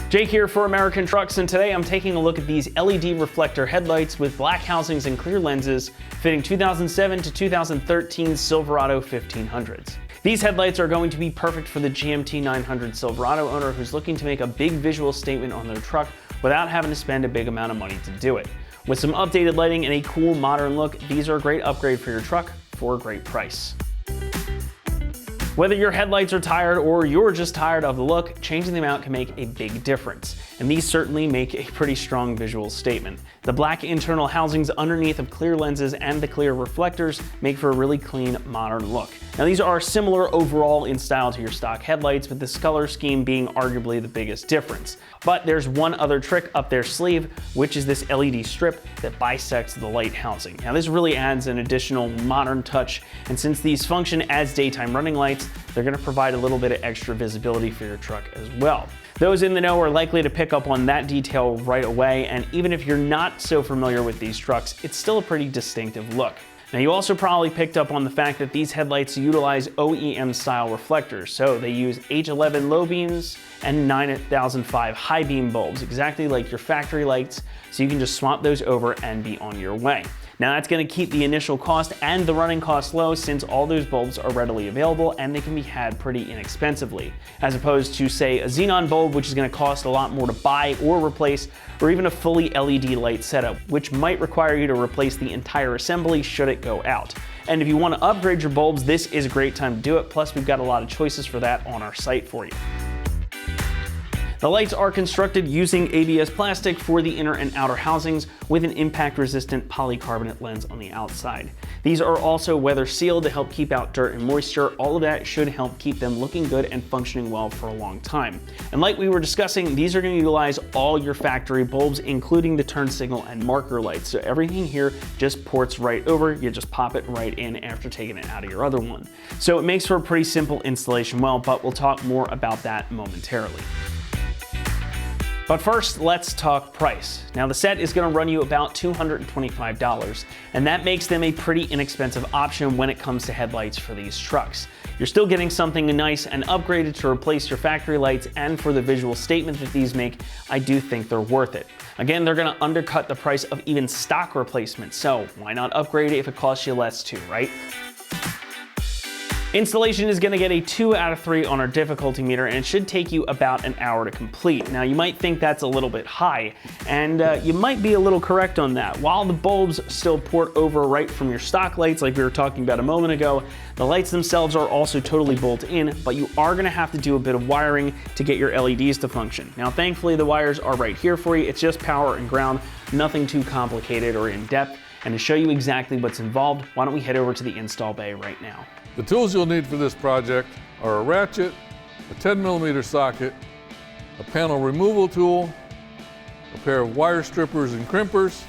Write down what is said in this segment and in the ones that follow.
Jake here for American Trucks, and today I'm taking a look at these LED reflector headlights with black housings and clear lenses fitting 2007 to 2013 Silverado 1500s. These headlights are going to be perfect for the GMT 900 Silverado owner who's looking to make a big visual statement on their truck without having to spend a big amount of money to do it. With some updated lighting and a cool modern look, these are a great upgrade for your truck for a great price. Whether your headlights are tired or you're just tired of the look, changing them out can make a big difference. And these certainly make a pretty strong visual statement. The black internal housings underneath of clear lenses and the clear reflectors make for a really clean, modern look. Now these are similar overall in style to your stock headlights, with this color scheme being arguably the biggest difference. But there's one other trick up their sleeve, which is this LED strip that bisects the light housing. Now this really adds an additional modern touch, and since these function as daytime running lights, they're going to provide a little bit of extra visibility for your truck as well. Those in the know are likely to pick up on that detail right away, and even if you're not so familiar with these trucks, it's still a pretty distinctive look. Now you also probably picked up on the fact that these headlights utilize OEM style reflectors, so they use H11 low beams and 9005 high beam bulbs, exactly like your factory lights, so you can just swap those over and be on your way. Now that's going to keep the initial cost and the running cost low, since all those bulbs are readily available and they can be had pretty inexpensively, as opposed to say a xenon bulb, which is going to cost a lot more to buy or replace, or even a fully LED light setup, which might require you to replace the entire assembly should it go out. And if you want to upgrade your bulbs, this is a great time to do it, plus we've got a lot of choices for that on our site for you. The lights are constructed using ABS plastic for the inner and outer housings with an impact-resistant polycarbonate lens on the outside. These are also weather sealed to help keep out dirt and moisture. All of that should help keep them looking good and functioning well for a long time. And like we were discussing, these are going to utilize all your factory bulbs, including the turn signal and marker lights. So everything here just ports right over. You just pop it right in after taking it out of your other one. So it makes for a pretty simple installation, but we'll talk more about that momentarily. But first, let's talk price. Now the set is going to run you about $225, and that makes them a pretty inexpensive option when it comes to headlights for these trucks. You're still getting something nice and upgraded to replace your factory lights, and for the visual statement that these make, I do think they're worth it. Again, they're going to undercut the price of even stock replacements, so why not upgrade if it costs you less too, right? Installation is going to get a 2 out of 3 on our difficulty meter, and it should take you about an hour to complete. Now you might think that's a little bit high, and you might be a little correct on that. While the bulbs still port over right from your stock lights like we were talking about a moment ago, the lights themselves are also totally bolt in, but you are going to have to do a bit of wiring to get your LEDs to function. Now thankfully the wires are right here for you. It's just power and ground, nothing too complicated or in depth. And to show you exactly what's involved, why don't we head over to the install bay right now. The tools you'll need for this project are a ratchet, a 10mm socket, a panel removal tool, a pair of wire strippers and crimpers,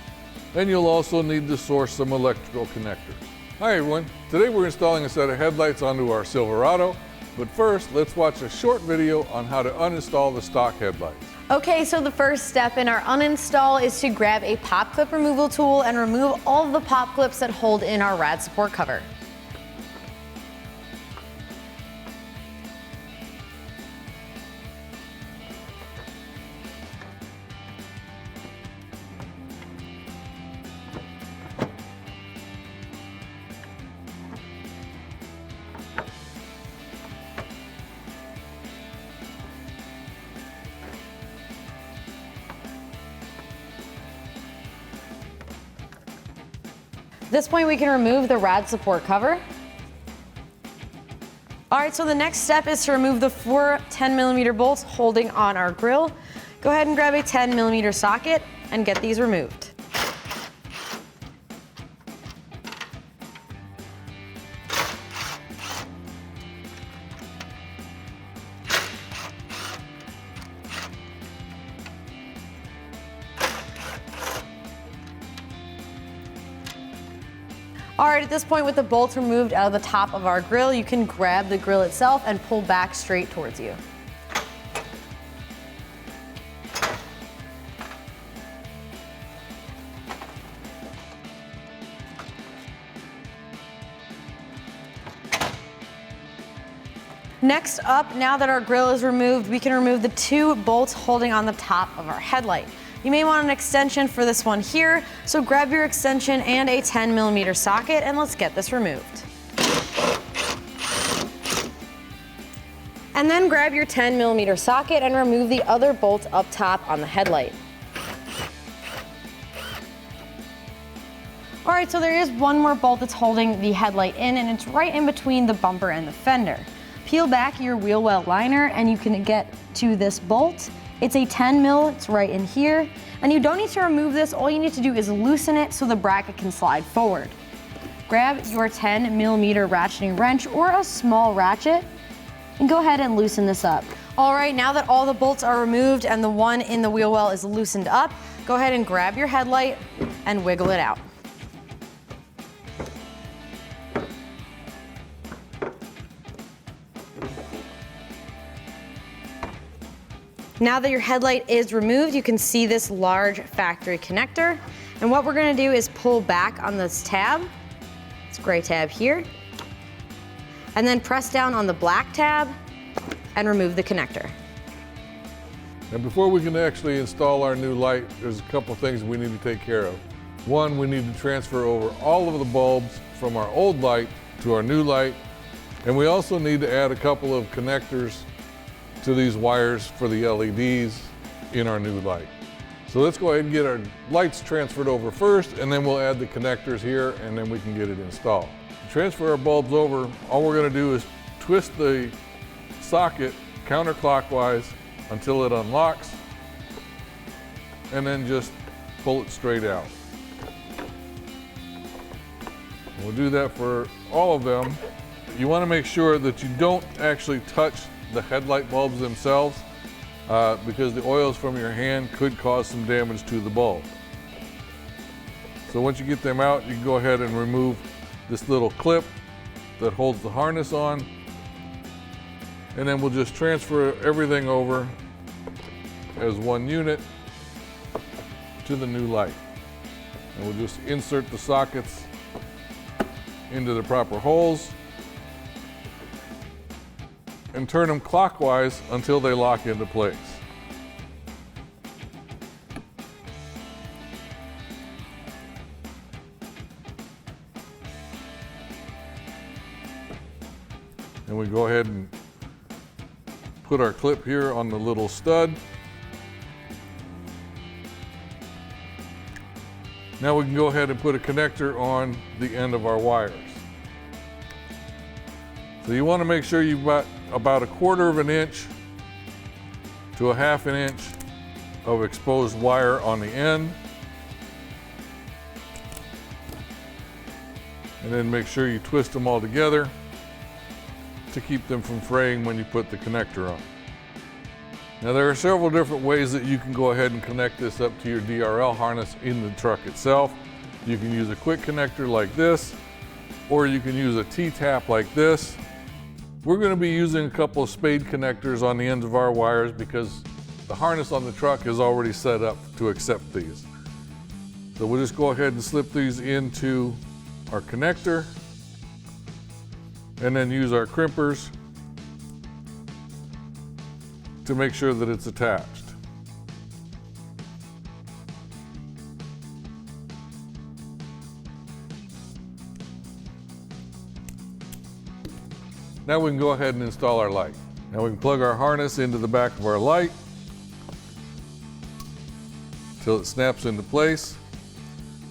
and you'll also need to source some electrical connectors. Hi everyone, today we're installing a set of headlights onto our Silverado, but first let's watch a short video on how to uninstall the stock headlights. Okay, so the first step in our uninstall is to grab a pop clip removal tool and remove all of the pop clips that hold in our rad support cover. At this point, we can remove the rad support cover. All right, so the next step is to remove the 4 10mm bolts holding on our grill. Go ahead and grab a 10mm socket and get these removed. All right, at this point, with the bolts removed out of the top of our grill, you can grab the grill itself and pull back straight towards you. Next up, now that our grill is removed, we can remove the 2 bolts holding on the top of our headlight. You may want an extension for this one here, so grab your extension and a 10mm socket and let's get this removed. And then grab your 10mm socket and remove the other bolt up top on the headlight. All right, so there is one more bolt that's holding the headlight in, and it's right in between the bumper and the fender. Peel back your wheel well liner and you can get to this bolt. It's a 10mm, it's right in here. And you don't need to remove this, all you need to do is loosen it so the bracket can slide forward. Grab your 10mm ratcheting wrench or a small ratchet and go ahead and loosen this up. All right, now that all the bolts are removed and the one in the wheel well is loosened up, go ahead and grab your headlight and wiggle it out. Now that your headlight is removed, you can see this large factory connector. And what we're gonna do is pull back on this tab, this gray tab here, and then press down on the black tab and remove the connector. And before we can actually install our new light, there's a couple things we need to take care of. One, we need to transfer over all of the bulbs from our old light to our new light. And we also need to add a couple of connectors to these wires for the LEDs in our new light. So let's go ahead and get our lights transferred over first, and then we'll add the connectors here, and then we can get it installed. To transfer our bulbs over, all we're gonna do is twist the socket counterclockwise until it unlocks, and then just pull it straight out. And we'll do that for all of them. You wanna make sure that you don't actually touch the headlight bulbs themselves because the oils from your hand could cause some damage to the bulb. So once you get them out, you can go ahead and remove this little clip that holds the harness on, and then we'll just transfer everything over as one unit to the new light. And we'll just insert the sockets into the proper holes and turn them clockwise until they lock into place. And we go ahead and put our clip here on the little stud. Now we can go ahead and put a connector on the end of our wires. So you want to make sure you've got about 1/4 of an inch to 1/2 an inch of exposed wire on the end. And then make sure you twist them all together to keep them from fraying when you put the connector on. Now there are several different ways that you can go ahead and connect this up to your DRL harness in the truck itself. You can use a quick connector like this, or you can use a T-tap like this. We're going to be using a couple of spade connectors on the ends of our wires because the harness on the truck is already set up to accept these. So we'll just go ahead and slip these into our connector and then use our crimpers to make sure that it's attached. Now we can go ahead and install our light. Now we can plug our harness into the back of our light till it snaps into place.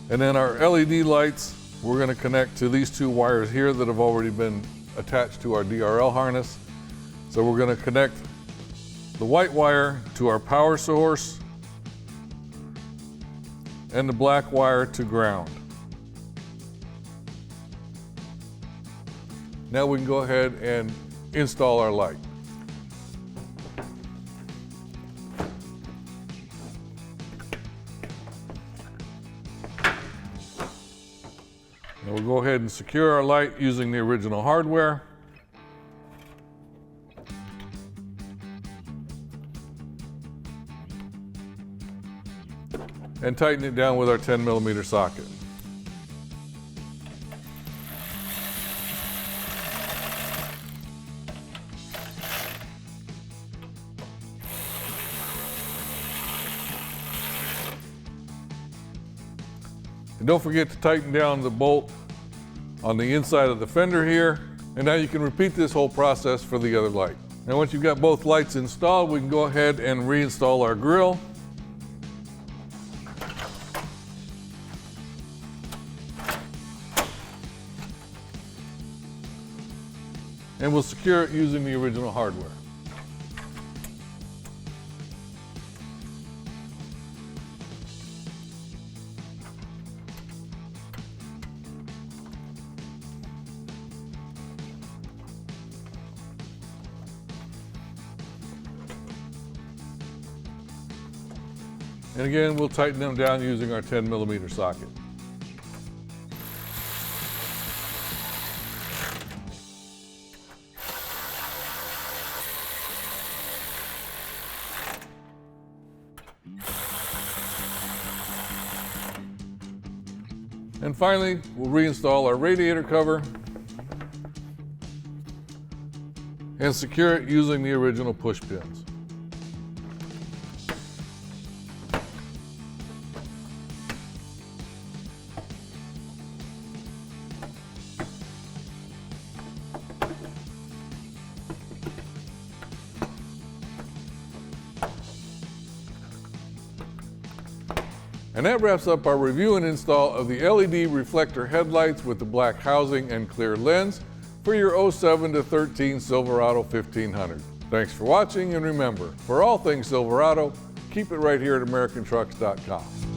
And then our LED lights, we're going to connect to these 2 wires here that have already been attached to our DRL harness. So we're going to connect the white wire to our power source and the black wire to ground. Now we can go ahead and install our light. Now we'll go ahead and secure our light using the original hardware. And tighten it down with our 10mm socket. And don't forget to tighten down the bolt on the inside of the fender here. And now you can repeat this whole process for the other light. Now once you've got both lights installed, we can go ahead and reinstall our grille. And we'll secure it using the original hardware. And again, we'll tighten them down using our 10mm socket. And finally, we'll reinstall our radiator cover and secure it using the original push pins. And that wraps up our review and install of the LED reflector headlights with the black housing and clear lens for your 07 to 13 Silverado 1500. Thanks for watching, and remember, for all things Silverado, keep it right here at AmericanTrucks.com.